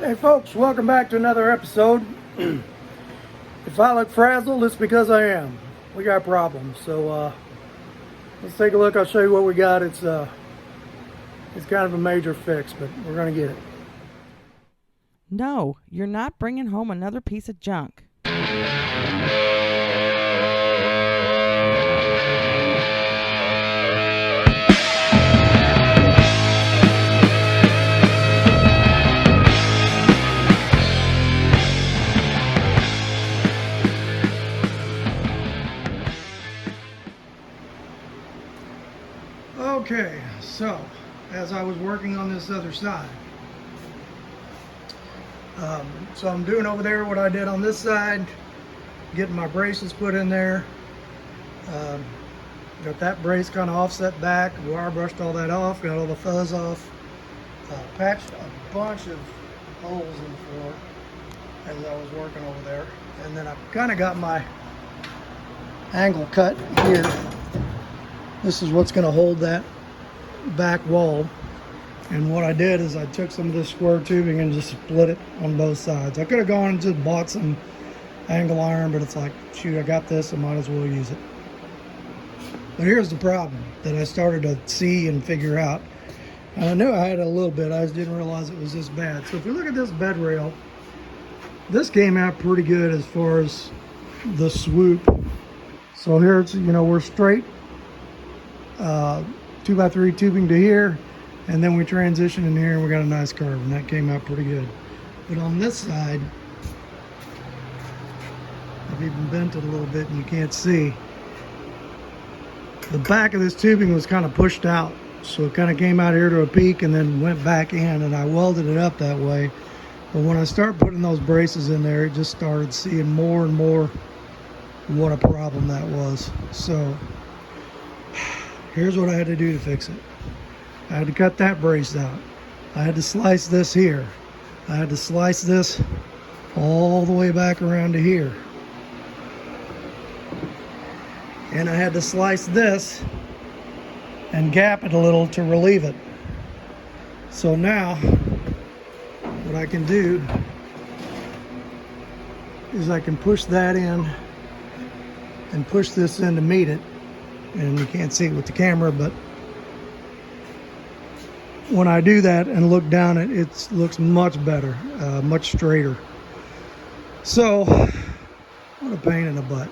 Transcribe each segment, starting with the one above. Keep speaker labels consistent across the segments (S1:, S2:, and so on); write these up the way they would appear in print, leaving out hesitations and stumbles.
S1: Hey folks, welcome back to another episode. If I look frazzled, it's because I am. We got problems, so let's take a look. I'll show you what we got. It's kind of a major fix, but we're gonna get it.
S2: No, you're not bringing home another piece of junk.
S1: Okay, so as I was working on this other side, so I'm doing over there what I did on this side, getting my braces put in there. Got that brace kind of offset back, wire brushed all that off, got all the fuzz off, patched a bunch of holes in the floor as I was working over there, and then I kind of got my angle cut here. This is what's going to hold that back wall. And what I did is I took some of this square tubing and just split it on both sides. I could have gone and just bought some angle iron, but it's like, shoot, I got this, I might as well use it. But here's the problem that I started to see and figure out. And I knew I had a little bit, I just didn't realize it was this bad. So if you look at this bed rail, this came out pretty good as far as the swoop. So here it's, we're straight 2x3 tubing to here, and then we transition in here and we got a nice curve, and that came out pretty good. But on this side, I've even bent it a little bit and you can't see. The back of this tubing was kind of pushed out, so it kind of came out here to a peak and then went back in, and I welded it up that way. But when I started putting those braces in there, it just started seeing more and more what a problem that was. So here's what I had to do to fix it. I had to cut that brace out. I had to slice this here. I had to slice this all the way back around to here. And I had to slice this and gap it a little to relieve it. So now, what I can do is I can push that in and push this in to meet it. And you can't see it with the camera, but when I do that and look down it looks much better, much straighter. So what a pain in the butt.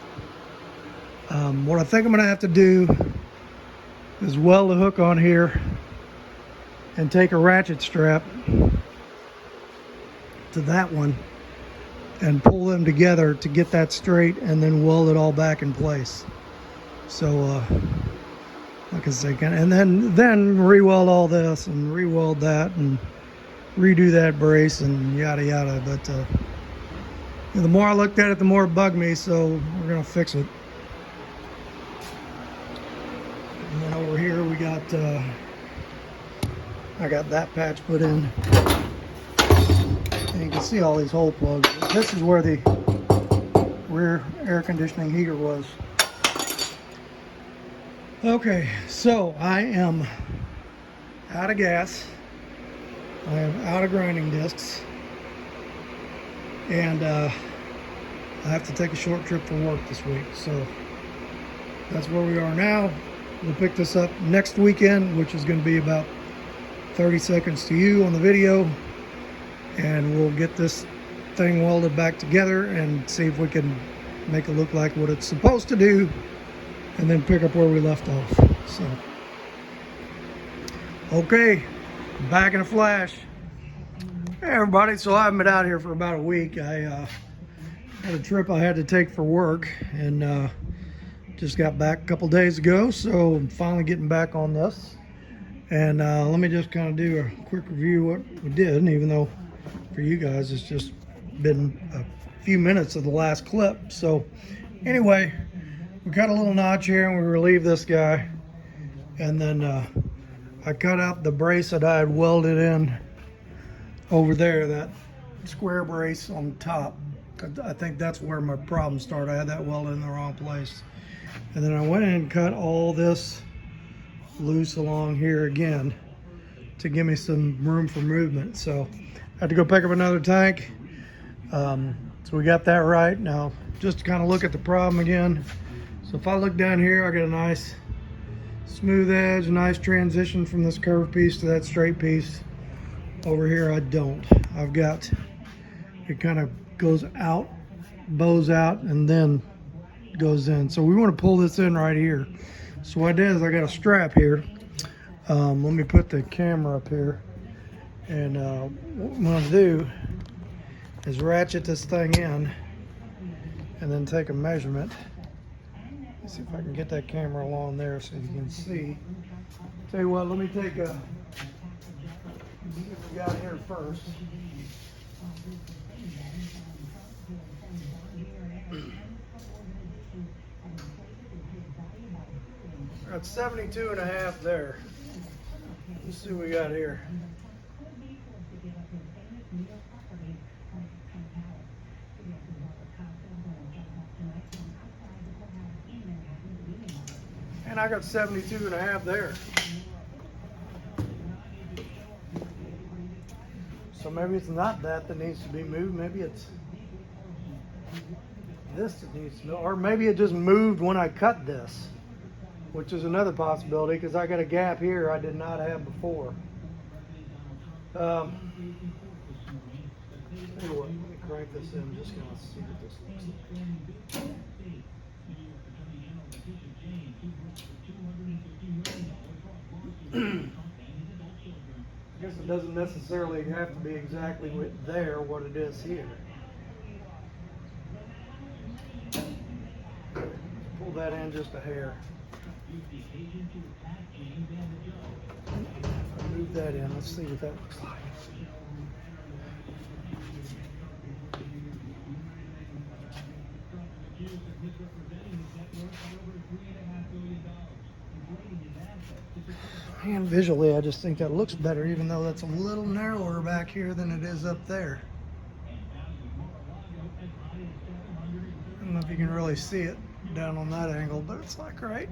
S1: What I think I'm gonna have to do is weld the hook on here and take a ratchet strap to that one and pull them together to get that straight, and then weld it all back in place. So like I say, and then re-weld all this and re-weld that and redo that brace and yada yada. But the more I looked at it, the more it bugged me, so we're gonna fix it. And then over here we got I got that patch put in, and you can see all these hole plugs. This is where the rear air conditioning heater was. Okay, so I am out of gas, I am out of grinding discs, and I have to take a short trip for work this week. So that's where we are now. We'll pick this up next weekend, which is going to be about 30 seconds to you on the video, and we'll get this thing welded back together and see if we can make it look like what it's supposed to do, and then pick up where we left off. So, okay, back in a flash. Hey everybody, so I haven't been out here for about a week. I had a trip I had to take for work, and just got back a couple days ago, so I'm finally getting back on this. And let me just kind of do a quick review of what we did, even though for you guys it's just been a few minutes of the last clip. So anyway, we cut a little notch here and we relieved this guy, and then I cut out the brace that I had welded in over there, that square brace on top. I think that's where my problem started. I had that welded in the wrong place. And then I went in and cut all this loose along here again to give me some room for movement. So Had to go pick up another tank. So we got that right. Now, just to kind of look at the problem again. So if I look down here, I got a nice smooth edge, nice transition from this curved piece to that straight piece. Over here, I don't. I've got, it kind of goes out, bows out, and then goes in. So we want to pull this in right here. So what I did is I got a strap here. Let me put the camera up here. And what I'm going to do is ratchet this thing in and then take a measurement. Let's see if I can get that camera along there so you can see. Tell you what, let me take a, see what we got here first. Got 72.5 there. Let's see what we got here. And I got 72.5 there. So maybe it's not that needs to be moved. Maybe it's this that needs to, or maybe it just moved when I cut this, which is another possibility because I got a gap here I did not have before. Tell you what, let me crank this in. Just gonna see what this looks like. I guess it doesn't necessarily have to be exactly there what it is here. Pull that in just a hair. Move that in. Let's see what that looks like. And visually, I just think that looks better, even though that's a little narrower back here than it is up there. I don't know if you can really see it down on that angle, but it's like right.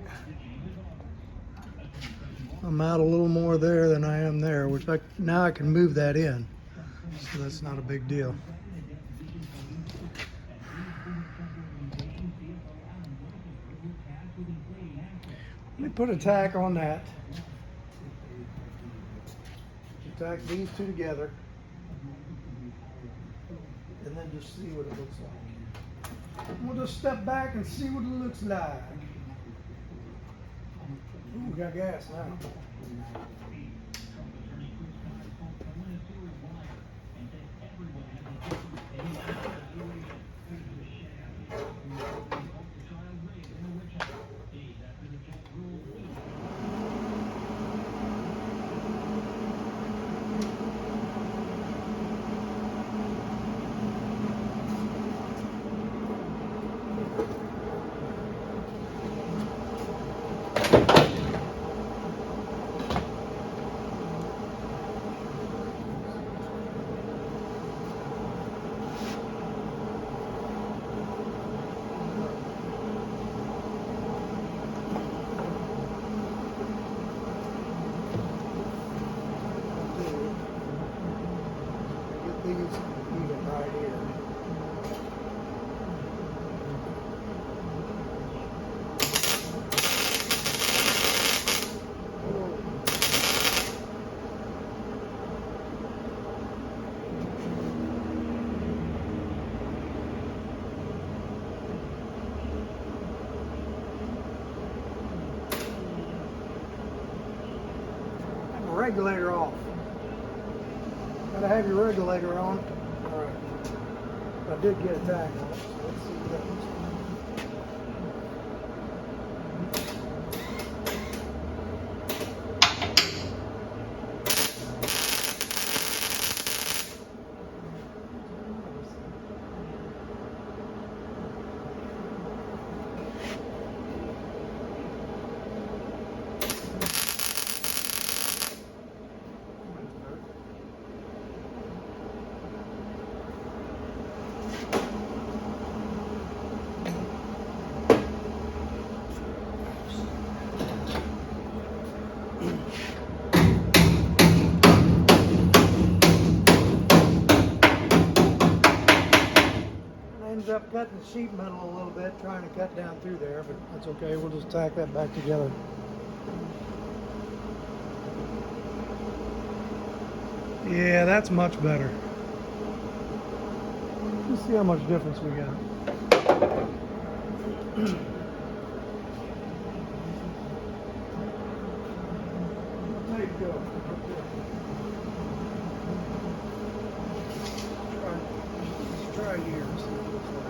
S1: I'm out a little more there than I am there, which now I can move that in, so that's not a big deal. Let me put a tack on that. Tack these two together, and then just see what it looks like. We'll just step back and see what it looks like. Ooh, we got gas now. Regulator off. Gotta have your regulator on. Alright. I did get a tag on it, so let's see what that looks like. up cutting the sheet metal a little bit, trying to cut down through there, but that's okay. We'll just tack that back together. Yeah, that's much better. Let's see how much difference we got. There you go. Let's try here. See what it looks like.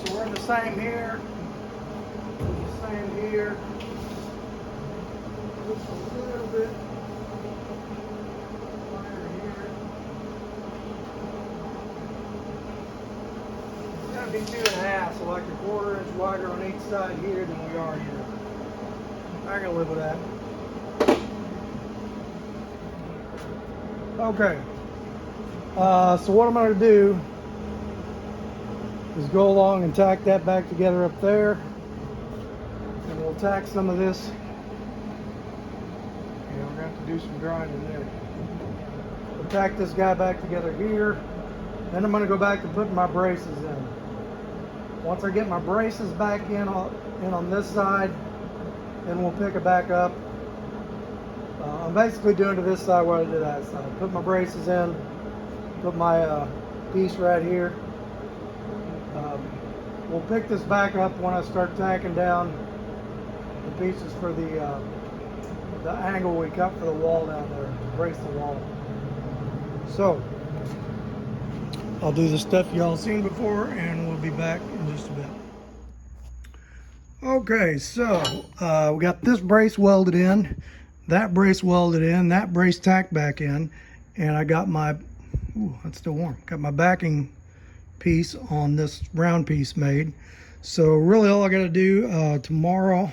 S1: So we're in the same here, the same here, just a little bit wider here. It's going to be 2.5, so like a 1/4 inch wider on each side here than we are here. I can live with that. Okay, so what I'm going to do is go along and tack that back together up there, and we'll tack some of this. Yeah, we're going to have to do some grinding there. We'll tack this guy back together here. Then I'm going to go back and put my braces in. Once I get my braces back in on this side, then we'll pick it back up. I'm basically doing to this side what I did that side. Put my braces in, put my piece right here. We'll pick this back up when I start tacking down the pieces for the angle we cut for the wall down there, to brace the wall. So, I'll do the stuff y'all seen before, and we'll be back in just a bit. Okay, so we got this brace welded in, that brace welded in, that brace tacked back in, and I got my, ooh, that's still warm, got my backing piece on this round piece made. So really all I got to do tomorrow,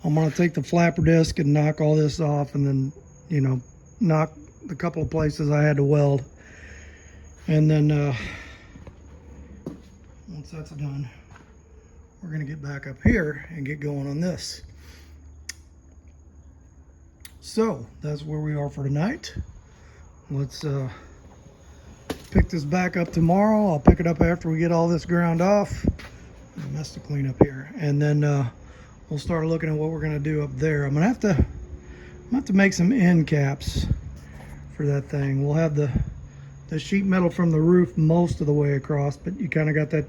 S1: I'm going to take the flapper disc and knock all this off, and then, you know, knock the couple of places I had to weld, and then once that's done, we're going to get back up here and get going on this. So that's where we are for tonight. Let's pick this back up tomorrow. I'll pick it up after we get all this ground off. A mess to clean up here, and then we'll start looking at what we're going to do up there. I'm gonna have to make some end caps for that thing. We'll have the sheet metal from the roof most of the way across, but you kind of got that,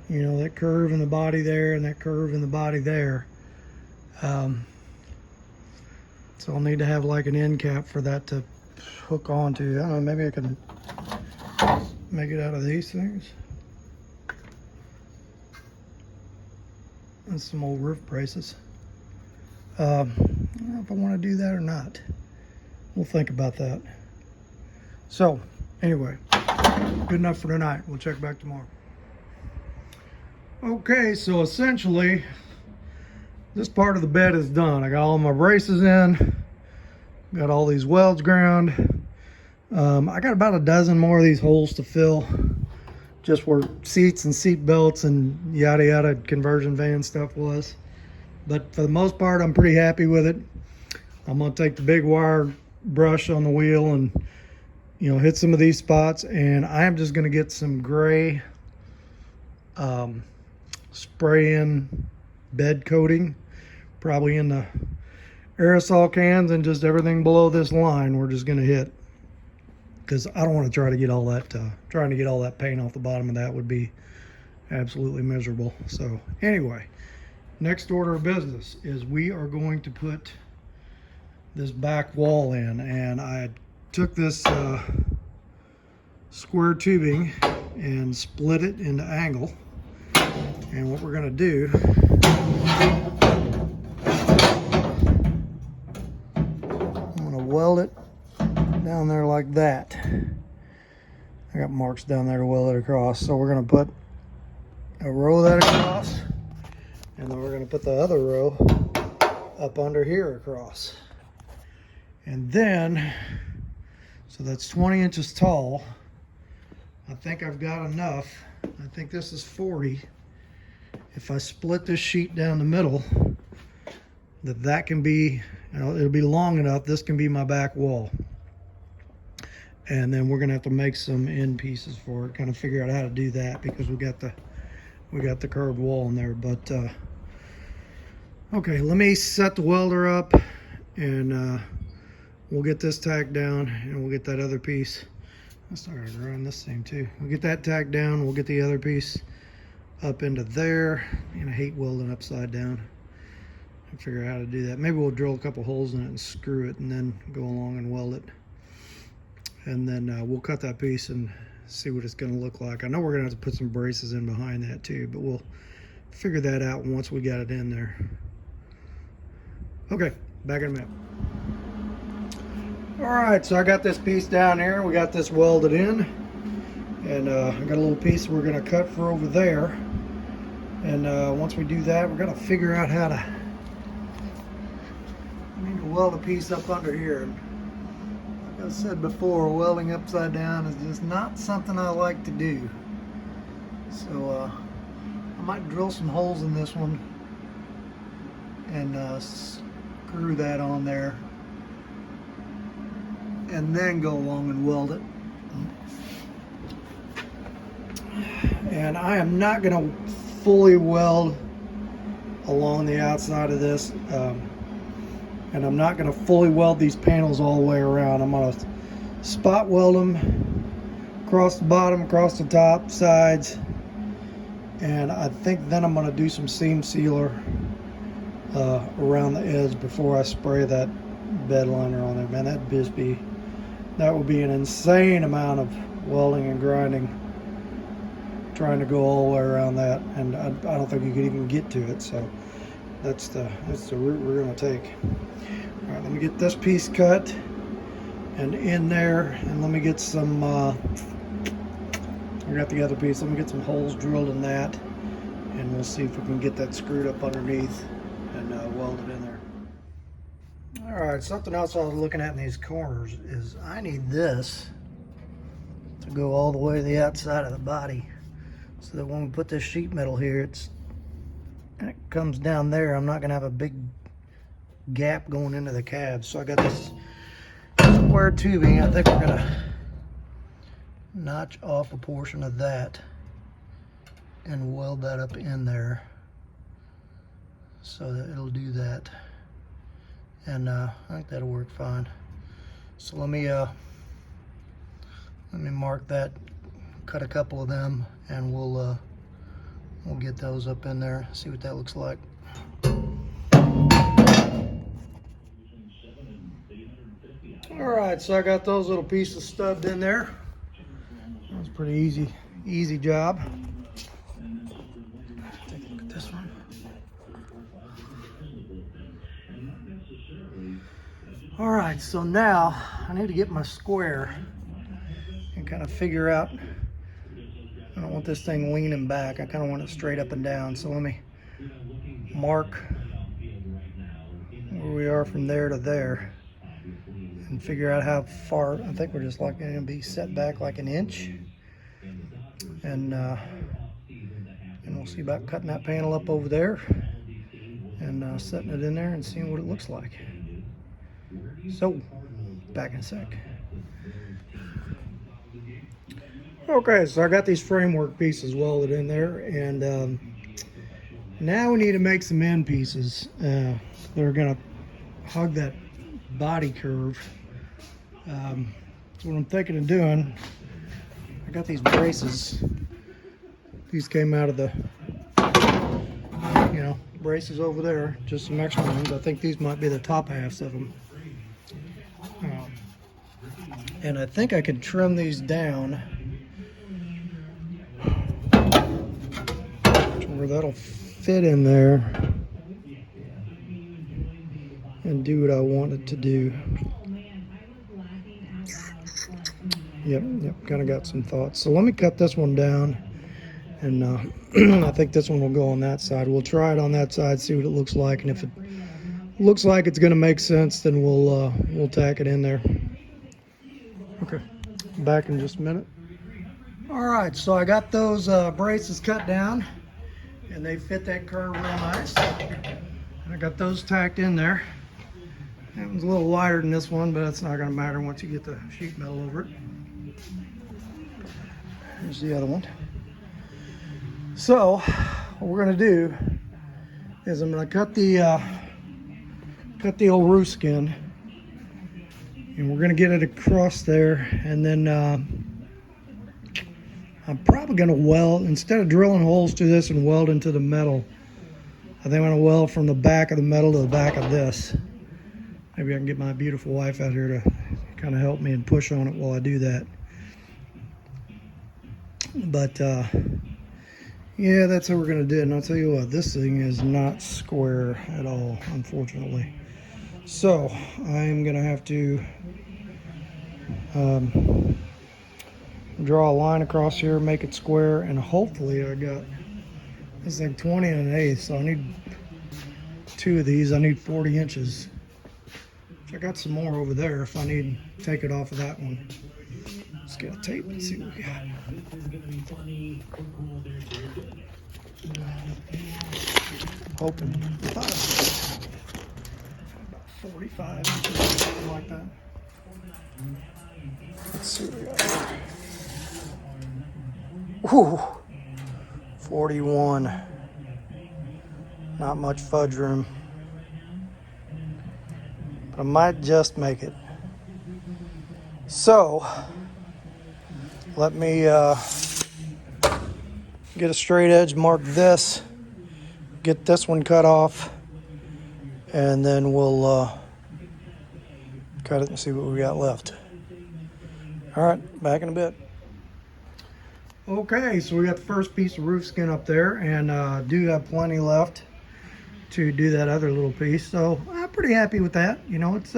S1: you know, that curve in the body there and that curve in the body there. So I'll need to have like an end cap for that to hook onto. I don't know, maybe I can make it out of these things. And some old roof braces. I don't know if I want to do that or not. We'll think about that. So anyway, good enough for tonight. We'll check back tomorrow. Okay, so essentially this part of the bed is done. I got all my braces in, got all these welds ground. I got about a dozen more of these holes to fill, just where seats and seat belts and yada yada conversion van stuff was. But for the most part, I'm pretty happy with it. I'm gonna take the big wire brush on the wheel and, you know, hit some of these spots, and I am just gonna get some gray spray in bed coating, probably in the aerosol cans, and just everything below this line we're just gonna hit, because I don't want to try to get all that trying to get all that paint off the bottom of that would be absolutely miserable. So anyway, next order of business is we are going to put this back wall in, and I took this square tubing and split it into angle, and what we're going to do, I'm going to weld it down there like that. I got marks down there to weld it across, so we're going to put a row of that across, and then we're going to put the other row up under here across. And then, So that's 20 inches tall. I think I've got enough. I think this is 40. If I split this sheet down the middle, that can be, it'll be long enough. This can be my back wall. And then we're gonna have to make some end pieces for it, kind of figure out how to do that, because we got the curved wall in there. But okay, let me set the welder up, and we'll get this tacked down, and we'll get that other piece. I started running this thing too. We'll get that tacked down. We'll get the other piece up into there. And I hate welding upside down. I'll figure out how to do that. Maybe we'll drill a couple holes in it and screw it, and then go along and weld it. And then we'll cut that piece and see what it's going to look like. I know we're going to have to put some braces in behind that too, but we'll figure that out once we got it in there. Okay, back in a minute. All right, so I got this piece down here. We got this welded in, and I got a little piece we're going to cut for over there. And once we do that, we're going to figure out how to. I need to weld a piece up under here. Like I said before, welding upside down is just not something I like to do. So I might drill some holes in this one and screw that on there, and then go along and weld it. And I am not going to fully weld along the outside of this. And I'm not going to fully weld these panels all the way around. I'm going to spot weld them across the bottom, across the top, sides. And I think then I'm going to do some seam sealer around the edge before I spray that bed liner on there. Man, that would be an insane amount of welding and grinding, trying to go all the way around that. And I don't think you could even get to it. So that's the route we're going to take. All right, let me get this piece cut and in there, and let me get some I got the other piece. Let me get some holes drilled in that, and we'll see if we can get that screwed up underneath and weld it in there. All right, something else I was looking at in these corners is I need this to go all the way to the outside of the body, so that when we put this sheet metal here, it comes down there. I'm not gonna have a big gap going into the cab. So I got this square tubing. I think we're gonna notch off a portion of that and weld that up in there, so that it'll do that. And I think that'll work fine. So let me mark that, cut a couple of them, and we'll get those up in there, see what that looks like. All right, so I got those little pieces stubbed in there. That was a pretty easy job. Take a look at this one. All right, so now I need to get my square and kind of figure out. I don't want this thing leaning back. I kind of want it straight up and down. So let me mark where we are from there to there and figure out how far. I think we're just like going to be set back like an inch. And we'll see about cutting that panel up over there and setting it in there and seeing what it looks like. So, back in a sec. Okay, so I got these framework pieces welded in there, and now we need to make some end pieces. They're gonna hug that body curve. So what I'm thinking of doing, I got these braces. These came out of the, braces over there, just some extra ones. I think these might be the top halves of them. And I think I could trim these down where that'll fit in there and do what I want it to do. Yep, kind of got some thoughts. So let me cut this one down, and I think this one will go on that side. We'll try it on that side, see what it looks like, and if it looks like it's going to make sense, then we'll tack it in there. Okay, back in just a minute. All right, so I got those braces cut down and they fit that curve real nice. I got those tacked in there. That one's a little wider than this one, but it's not going to matter once you get the sheet metal over it. Here's the other one. So what we're going to do is I'm going to cut the old roof skin, and we're going to get it across there, and then I'm probably going to weld, instead of drilling holes to this and weld into the metal, I think I'm going to weld from the back of the metal to the back of this. Maybe I can get my beautiful wife out here to kind of help me and push on it while I do that. But yeah, that's what we're going to do. And I'll tell you what, this thing is not square at all, unfortunately. So I'm going to have to draw a line across here, make it square, and hopefully I got this thing 20 1/8, so I need 2 of these. I need 40 inches. I got some more over there if I need to take it off of that one. Let's get a tape and see what we got. Hoping about 45 inches, something like that. Let's see what we got. Whew, 41. Not much fudge room. But I might just make it. So let me get a straight edge, mark this, get this one cut off, and then we'll cut it and see what we got left. All right, back in a bit. Okay, so we got the first piece of roof skin up there, and do have plenty left to do that other little piece, so I'm pretty happy with that. You know, it's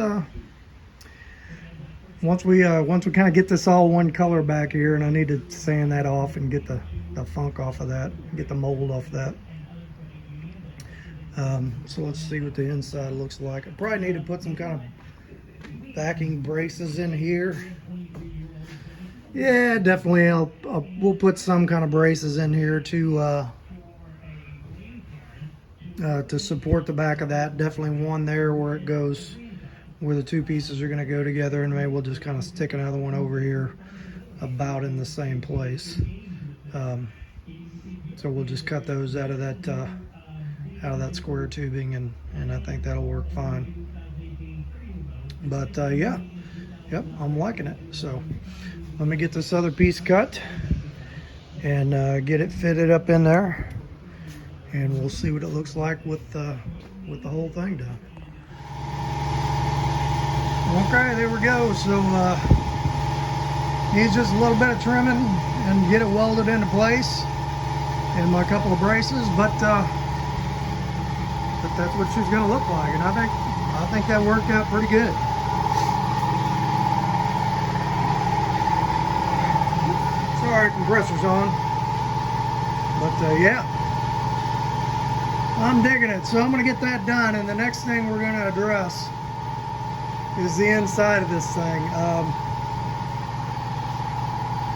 S1: once we kind of get this all one color back here, and I need to sand that off and get the funk off of that, get the mold off of that. So let's see what the inside looks like. I probably need to put some kind of backing braces in here. Yeah, definitely. We'll put some kind of braces in here to support the back of that. Definitely one there where it goes, where the two pieces are going to go together, and maybe we'll just kind of stick another one over here about in the same place. So we'll just cut those out of that square tubing, and I think that'll work fine. But yeah, yep, I'm liking it. So let me get this other piece cut and get it fitted up in there, and we'll see what it looks like with the whole thing done. Okay, there we go. So needs just a little bit of trimming and get it welded into place, and my couple of braces, but that's what she's going to look like, and I think that worked out pretty good. Sorry, compressor's on, but yeah, I'm digging it. So I'm going to get that done, and the next thing we're going to address is the inside of this thing.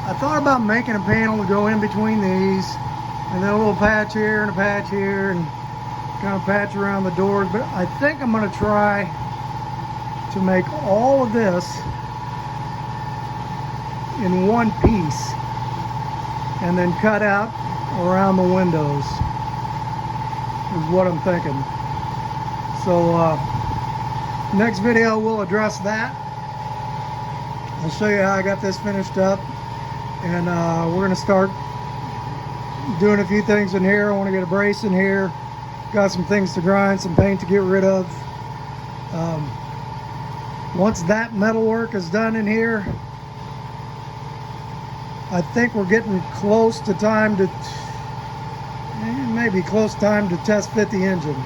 S1: I thought about making a panel to go in between these, and then a little patch here and a patch here, and kind of patch around the doors, but I think I'm going to try to make all of this in one piece and then cut out around the windows is what I'm thinking. So next video we'll address that. I'll show you how I got this finished up, and we're going to start doing a few things in here. I want to get a brace in here, got some things to grind, some paint to get rid of. Once that metal work is done in here, I think we're getting close to time to test fit the engine.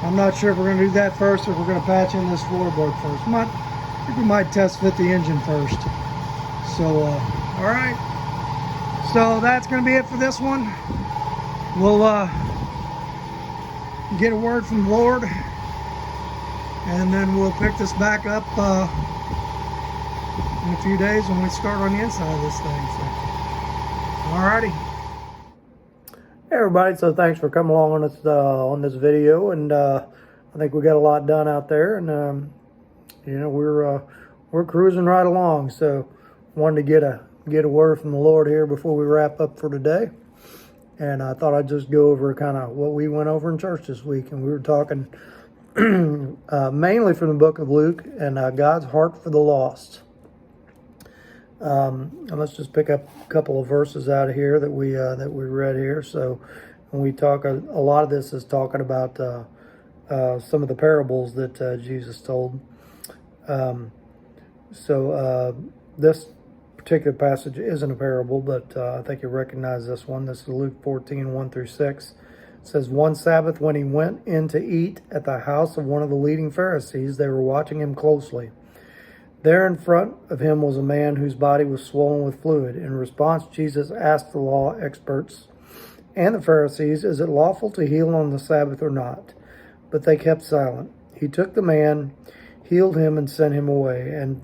S1: I'm not sure if we're going to do that first or if we're going to patch in this floorboard first. I think we might test fit the engine first. So all right, so that's going to be it for this one. We'll get a word from the Lord, and then we'll pick this back up in a few days when we start on the inside of this thing. So, alrighty. Hey everybody, so thanks for coming along on this video, and I think we got a lot done out there, and you know, we're cruising right along. So wanted to get a word from the Lord here before we wrap up for today. And I thought I'd just go over kind of what we went over in church this week. And we were talking mainly from the book of Luke and God's heart for the lost. And let's just pick up a couple of verses out of here that we read here. So when we talk, a lot of this is talking about some of the parables that Jesus told. This particular passage isn't a parable, but I think you recognize this one. This is Luke 14, 1-6. It says, one Sabbath when he went in to eat at the house of one of the leading Pharisees, they were watching him closely. There in front of him was a man whose body was swollen with fluid. In response, Jesus asked the law experts and the Pharisees, is it lawful to heal on the Sabbath or not? But they kept silent. He took the man, healed him, and sent him away. And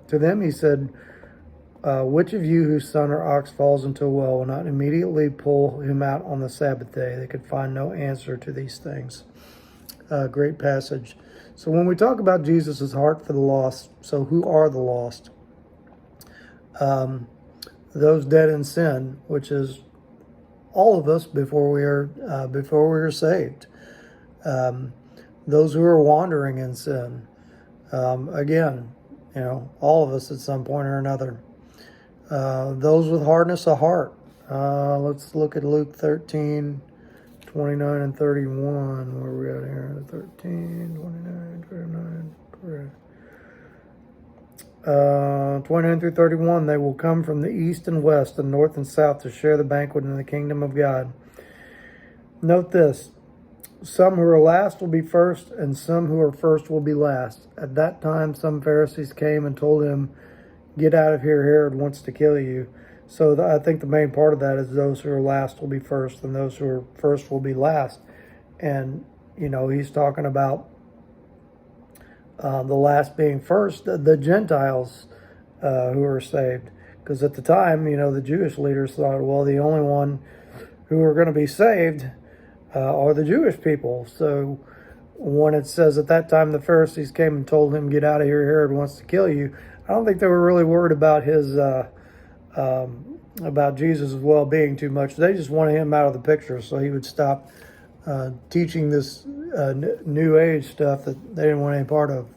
S1: to them he said, which of you whose son or ox falls into a well will not immediately pull him out on the Sabbath day? They could find no answer to these things. Great passage. So when we talk about Jesus' heart for the lost, so who are the lost? Those dead in sin, which is all of us before we are saved. Those who are wandering in sin. Again, you know, all of us at some point or another. Those with hardness of heart. Let's look at Luke 13, 29 and 31. Where are we at here? 13, 29, 39, 29 through 31. They will come from the east and west, and north and south to share the banquet in the kingdom of God. Note this. Some who are last will be first, and some who are first will be last. At that time, some Pharisees came and told him, get out of here, Herod wants to kill you. So I think the main part of that is those who are last will be first, and those who are first will be last. And, you know, he's talking about the last being first, the Gentiles who are saved. Because at the time, you know, the Jewish leaders thought, well, the only one who are going to be saved are the Jewish people. So when it says at that time the Pharisees came and told him, get out of here, Herod wants to kill you, I don't think they were really worried about his about Jesus' well-being too much. They just wanted him out of the picture so he would stop teaching this new age stuff that they didn't want any part of.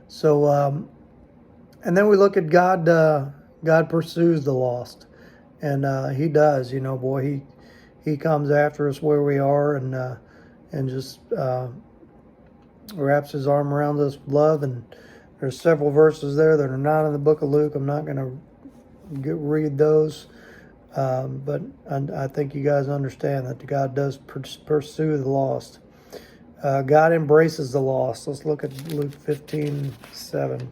S1: So and then we look at God. God pursues the lost, and he does. You know, boy, he comes after us where we are, and just wraps his arm around us with love. And there's several verses there that are not in the book of Luke. I'm not going to read those, but I think you guys understand that God does pursue the lost. God embraces the lost. Let's look at Luke 15:7.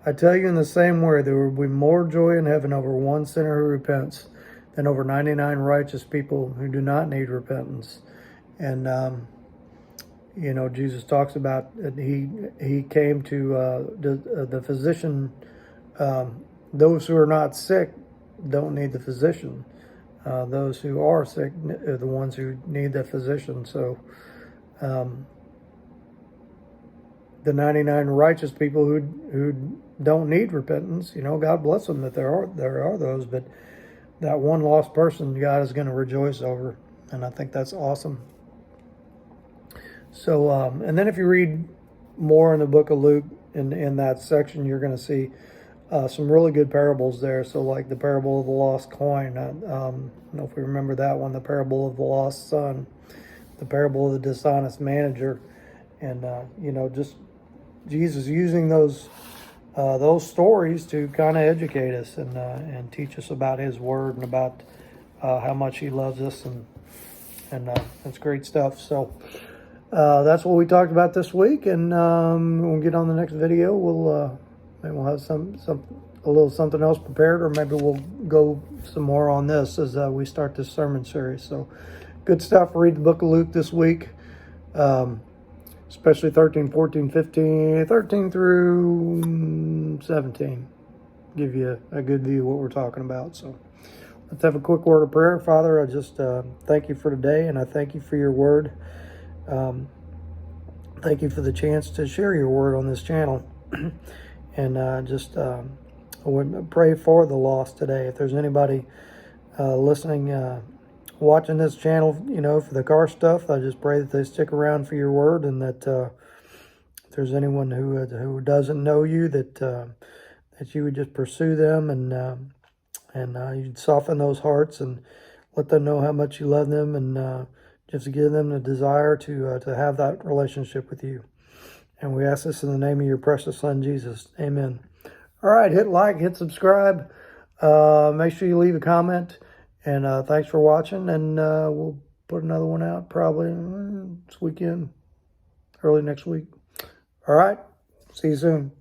S1: I tell you in the same way, there will be more joy in heaven over one sinner who repents than over 99 righteous people who do not need repentance. And, you know, Jesus talks about he came to the physician. Those who are not sick don't need the physician. Those who are sick are the ones who need the physician. So the 99 righteous people who don't need repentance, you know, God bless them that there are those, but that one lost person God is going to rejoice over, and I think that's awesome. So and then if you read more in the book of Luke in that section, you're going to see some really good parables there. So like the parable of the lost coin, I don't know if we remember that one, the parable of the lost son, the parable of the dishonest manager, and you know, just Jesus using those stories to kind of educate us and teach us about his word and about how much he loves us, and that's great stuff. So that's what we talked about this week, and when we get on the next video, we'll have a little something else prepared, or maybe we'll go some more on this as we start this sermon series. So good stuff. Read the book of Luke this week. especially 13, 14, 15, 13 through 17. Give you a good view of what we're talking about. So let's have a quick word of prayer. Father, I just thank you for today, and I thank you for your word. Thank you for the chance to share your word on this channel. And I would pray for the lost today. If there's anybody listening, watching this channel, for the car stuff, I just pray that they stick around for your word, and that if there's anyone who doesn't know you, that you would just pursue them, and you'd soften those hearts and let them know how much you love them, and just give them the desire to have that relationship with you. And we ask this in the name of your precious Son, Jesus. Amen. All right, hit like, hit subscribe. Make sure you leave a comment. And thanks for watching. And we'll put another one out probably this weekend, early next week. All right, see you soon.